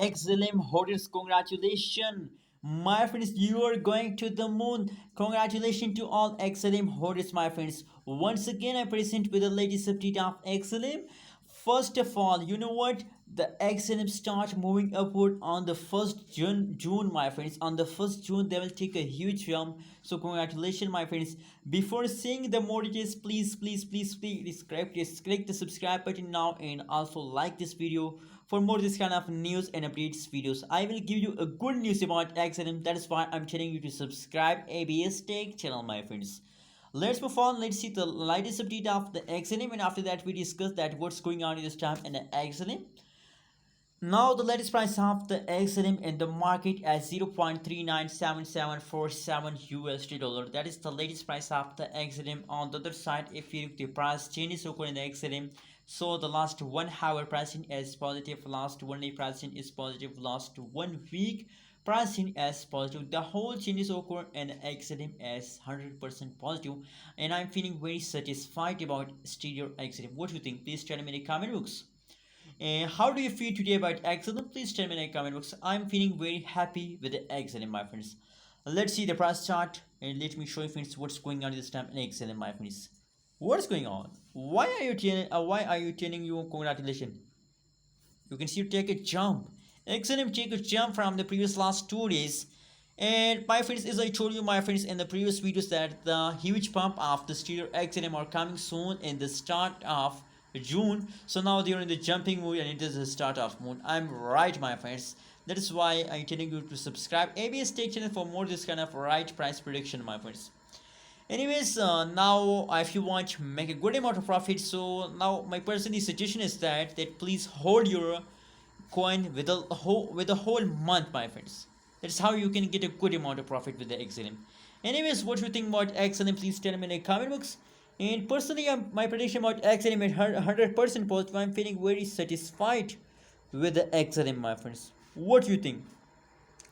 XLM holders, congratulations. My friends, you are going to the moon. Congratulations to all XLM holders, my friends. Once again, I present with the latest update of XLM. First of all, you know what? The XLM start moving upward on the 1st June, my friends. On the 1st June, they will take a huge jump. So congratulations, my friends. Before seeing the more details, please click the subscribe button now and also like this video for more this kind of news and updates videos. I will give you a good news about XLM. That is why I'm telling you to subscribe ABS Tech channel, my friends. Let's move on. Let's see the latest update of the XLM, and after that we discuss that what's going on in this time in the XLM. Now the latest price of the XLM in the market at 0.397747 USD dollar. That is the latest price of the XLM. On the other side, if you look the price changes occur in the XLM, so the last 1 hour pricing is positive, last 1 day pricing is positive, last 1 week pricing as positive. The whole changes occur in XLM as 100% positive, and I'm feeling very satisfied about Stellar XLM. What do you think? Please tell me in the comment box. And how do you feel today about XLM? Please tell me in the comment box. I'm feeling very happy with the XLM, my friends. Let's see the price chart and let me show you, friends, what's going on this time in XLM, my friends. What's going on? Why are you telling you congratulations? You can see you take a jump. XLM take a jump from the previous last 2 days. And my friends, as I told you, my friends, in the previous videos, that the huge pump of the Stellar XLM are coming soon in the start of June. So now they are in the jumping mood and it is the start of moon. I'm right, my friends. That is why I'm telling you to subscribe ABS Tech channel for more this kind of right price prediction, my friends. Anyways, now if you want to make a good amount of profit, so now my personal suggestion is that please hold your coin with the whole month, my friends. That's how you can get a good amount of profit with the XLM. Anyways, what you think about XLM? Please tell me in the comment box. And personally, my prediction about XLM is 100% positive. I'm feeling very satisfied with the XLM, my friends. What do you think?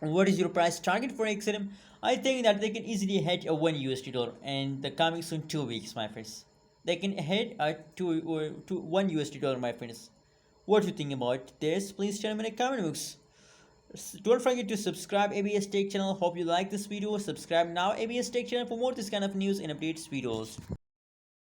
What is your price target for XLM? I think that they can easily hit a 1 USD dollar and the coming soon 2 weeks, my friends. They can hit a 1 USD dollar, my friends. What do you think about this? Please tell me in the comment box. Don't forget to subscribe ABS Tech channel. Hope you like this video. Subscribe now ABS Tech channel for more this kind of news and updates videos.